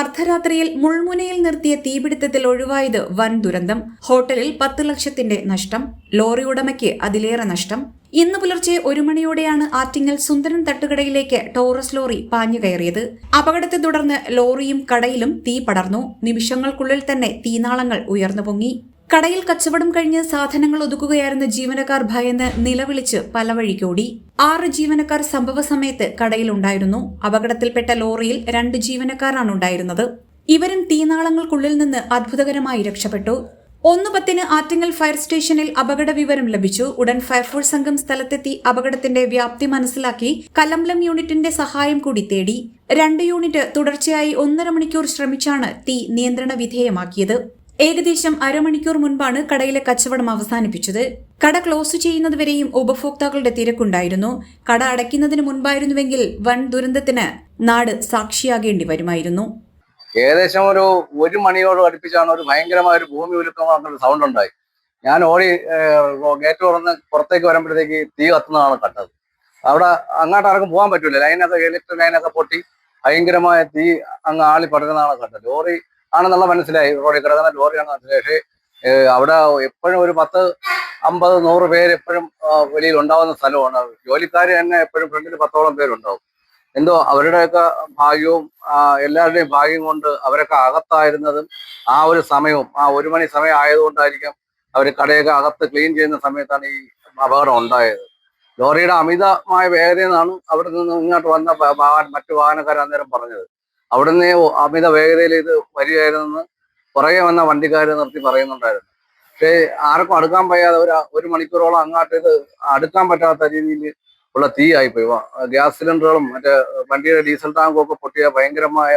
അർദ്ധരാത്രിയിൽ മുൾമുനയിൽ നിർത്തിയ തീപിടുത്തത്തിൽ ഒഴിവായത് വൻ ദുരന്തം. ഹോട്ടലിൽ 10 ലക്ഷത്തിന്റെ നഷ്ടം, ലോറി ഉടമയ്ക്ക് അതിലേറെ നഷ്ടം. ഇന്ന് പുലർച്ചെ 1 മണിയോടെയാണ് ആറ്റിങ്ങൽ സുന്ദരൻ തട്ടുകടയിലേക്ക് ടോറസ് ലോറി പാഞ്ഞു കയറിയത്. അപകടത്തെ തുടർന്ന് ലോറിയും കടയിലും തീ പടർന്നു. നിമിഷങ്ങൾക്കുള്ളിൽ തന്നെ തീനാളങ്ങൾ ഉയർന്നു പൊങ്ങി. കടയിൽ കച്ചവടം കഴിഞ്ഞ് സാധനങ്ങൾ ഒതുക്കുകയായിരുന്ന ജീവനക്കാർ ഭയന്ന് നിലവിളിച്ച് പല വഴിക്കോടി. 6 ജീവനക്കാർ സംഭവ സമയത്ത് കടയിലുണ്ടായിരുന്നു. അപകടത്തിൽപ്പെട്ട ലോറിയിൽ 2 ജീവനക്കാരാണ് ഉണ്ടായിരുന്നത്. ഇവരും തീനാളങ്ങൾക്കുള്ളിൽ നിന്ന് അത്ഭുതകരമായി രക്ഷപ്പെട്ടു. 1:10 ആറ്റിങ്ങൽ ഫയർ സ്റ്റേഷനിൽ അപകട വിവരം ലഭിച്ചു. ഉടൻ ഫയർഫോഴ്സ് സംഘം സ്ഥലത്തെത്തി അപകടത്തിന്റെ വ്യാപ്തി മനസ്സിലാക്കി കലംലം യൂണിറ്റിന്റെ സഹായം കൂടി തേടി. 2 യൂണിറ്റ് തുടർച്ചയായി 1.5 മണിക്കൂർ ശ്രമിച്ചാണ് തീ നിയന്ത്രണ വിധേയമാക്കിയത്. ഏകദേശം അരമണിക്കൂർ മുൻപാണ് കടയിലെ കച്ചവടം അവസാനിപ്പിച്ചത്. കട ക്ലോസ് ചെയ്യുന്നതുവരെയും ഉപഭോക്താക്കളുടെ തിരക്കുണ്ടായിരുന്നു. കട അടയ്ക്കുന്നതിന് മുൻപായിരുന്നുവെങ്കിൽ വൻ ദുരന്തത്തിന് നാട് സാക്ഷിയാകേണ്ടി വരുമായിരുന്നു. ഏകദേശം ഒരു 1 മണിയോട് അടുപ്പിച്ചാണ് ഒരു ഭയങ്കരമായ ഒരു ഭൂമി ഉലുക്കമാകുന്ന സൗണ്ട് ഉണ്ടായി. ഞാൻ ഓടി ഗേറ്റ് തുറന്ന് പുറത്തേക്ക് വരുമ്പോഴത്തേക്ക് തീ കത്തുന്നതാണ് കണ്ടത്. അവിടെ അങ്ങോട്ട് ആർക്കും പോകാൻ പറ്റൂല. ഇലക്ട്രിക് ലൈനൊക്കെ പൊട്ടി ഭയങ്കരമായ തീ അങ്ങ് ആളി പടരുന്നതാണ് കണ്ടത്. ലോറി ആണെന്നുള്ള മനസ്സിലായി, റോഡിൽ കിടക്കുന്ന ലോറിയാണെന്ന് മനസ്സിലായി. പക്ഷേ അവിടെ എപ്പോഴും ഒരു 10, 50, 100 പേര് എപ്പോഴും വെളിയിൽ ഉണ്ടാവുന്ന സ്ഥലമാണ്. ജോലിക്കാർ തന്നെ എപ്പോഴും ഫ്രണ്ടിൽ 10ഓളം പേരുണ്ടാവും. എന്തോ അവരുടെയൊക്കെ ഭാഗ്യവും എല്ലാവരുടെയും ഭാഗ്യം കൊണ്ട് അവരൊക്കെ അകത്തായിരുന്നതും ആ ഒരു സമയവും 1 മണി സമയം ആയതുകൊണ്ടായിരിക്കാം അവർ കടയൊക്കെ അകത്ത് ക്ലീൻ ചെയ്യുന്ന സമയത്താണ് ഈ അപകടം ഉണ്ടായത്. ലോറിയുടെ അമിതമായ വേഗതയെന്നാണ് അവിടെ നിന്ന് ഇങ്ങോട്ട് വന്ന മറ്റു വാഹനക്കാർ അന്നേരം പറഞ്ഞത്. അവിടുന്ന് അമിത വേഗതയിൽ ഇത് വരികയായിരുന്നെന്ന് പുറകെ വന്ന വണ്ടിക്കാർ നിർത്തി പറയുന്നുണ്ടായിരുന്നു. പക്ഷേ ആർക്കും അടുക്കാൻ വയ്യാതെ ഒരു മണിക്കൂറോളം അങ്ങോട്ട് ഇത് അടുക്കാൻ പറ്റാത്ത രീതിയിൽ ഉള്ള തീ ആയിപ്പോയി. ഗ്യാസ് സിലിണ്ടറുകളും മറ്റേ വണ്ടിയുടെ ഡീസൽ ടാങ്കും ഒക്കെ പൊട്ടിയ ഭയങ്കരമായ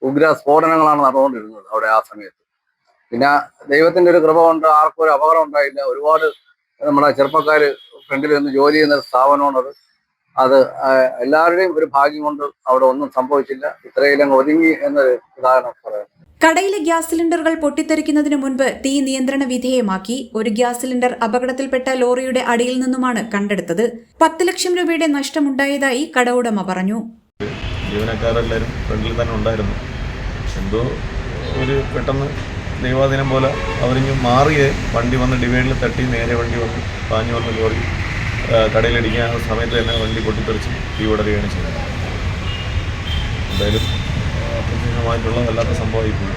ഉഗ്ര സ്ഫോടനങ്ങളാണ് നടന്നുകൊണ്ടിരുന്നത് അവിടെ ആ സമയത്ത്. പിന്നെ ദൈവത്തിന്റെ ഒരു കൃപ കൊണ്ട് ആർക്കും ഒരു അപകടം ഉണ്ടായില്ല. ഒരുപാട് നമ്മുടെ ചെറുപ്പക്കാർ ഫ്രണ്ടിൽ നിന്ന് ജോലി ചെയ്യുന്ന സ്ഥാപനമാണത്. അത് എല്ലാവരുടെയും ഒരു ഭാഗ്യം കൊണ്ട് അവിടെ ഒന്നും സംഭവിച്ചില്ല. ഇത്രയിലും ഒതുങ്ങി എന്നൊരു ഉദാഹരണം പറയാം. കടയിലെ ഗ്യാസ് സിലിണ്ടറുകൾ പൊട്ടിത്തെറിക്കുന്നതിന് മുൻപ് തീ നിയന്ത്രണ വിധേയമാക്കി. ഒരു ഗ്യാസ് സിലിണ്ടർ അപകടത്തിൽപ്പെട്ട ലോറിയുടെ അടിയിൽ നിന്നുമാണ് കണ്ടെടുത്തത്. 10 ലക്ഷം രൂപയുടെ നഷ്ടമുണ്ടായതായി കട ഉടമ പറഞ്ഞു. ജീവനക്കാരെല്ലാവരും ഫ്രണ്ടിൽ തന്നെ ഉണ്ടായിരുന്നു. എന്തോ ഒരു പെട്ടെന്ന് ദൈവാധീനം പോലെ അവരിഞ്ഞ് മാറിയേ വണ്ടി വന്ന് ഡിവൈഡിൽ തട്ടി നേരെ വണ്ടി വന്ന് പാഞ്ഞു വന്ന് ലോറി കടയിലടിക്കാൻ സമയത്ത് തന്നെ വണ്ടി പൊട്ടിത്തെറിച്ച് തീ വിടരുകയാണ് ചെയ്യുന്നത്. എന്തായാലും അപ്രതീക്ഷിതമായിട്ടുള്ള വല്ലാത്ത സംഭവമായിപ്പോയി.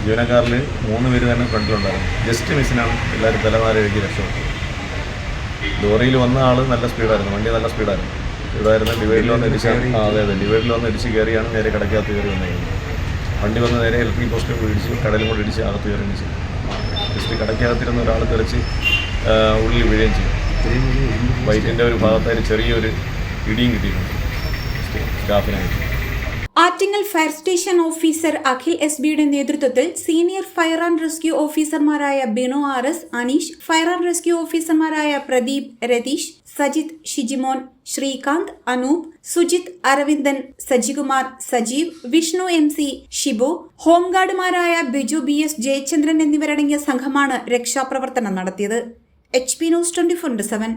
ജീവനക്കാരിൽ 3 പേര് തന്നെ ഫ്രണ്ടിലുണ്ടായിരുന്നു. ജസ്റ്റ് മിസ്സിനാണ് എല്ലാവരും തലനാരിഴക്കി രക്ഷപ്പെട്ടത്. ലോറിയിൽ വന്ന ആൾ നല്ല സ്പീഡായിരുന്നു, വണ്ടി നല്ല സ്പീഡായിരുന്നു. ഡിവൈഡിൽ വന്ന് ഇടിച്ചാണ്. അതെ, ഡിവൈഡിൽ വന്ന് ഇടിച്ച് കയറിയാണ് നേരെ കടയ്ക്കകത്ത് കയറി വന്നിരിക്കുന്നത്. വണ്ടി വന്ന് നേരെ ഇലക്ട്രിക് പോസ്റ്റ് ഇടിച്ച് കടലും കൂടെ ഇടിച്ച് അകത്ത് കയറി ഇടിച്ച് ജസ്റ്റ് കടയ്ക്കകത്തിരുന്ന ഒരാൾ തെറിച്ച് ഉള്ളിൽ വീഴുകയും ചെയ്യും. വൈറ്റിൻ്റെ ഒരു ഭാഗത്തായിട്ട് ചെറിയൊരു ഇടിയും കിട്ടിയിട്ടുണ്ട് സ്റ്റാഫിനായിട്ട്. Attingal fire station officer Akhil SBയുടെ നേതൃത്വത്തിൽ സീനിയർ ഫയർ ആൻഡ് റെസ്ക്യൂ ഓഫീസർമാരായ Binu RS, Aneesh, fire and rescue ഓഫീസർമാരായ പ്രദീപ്, രതീഷ്, സജിത്, ഷിജിമോൻ, ശ്രീകാന്ത്, അനൂപ്, സുജിത്, അരവിന്ദൻ, സജികുമാർ, സജീവ്, വിഷ്ണു MC, ഷിബു, ഹോംഗാർഡുമാരായ ബിജു BS, ജയചന്ദ്രൻ എന്നിവരടങ്ങിയ സംഘമാണ് രക്ഷാപ്രവർത്തനം നടത്തിയത്. HP News 24/7.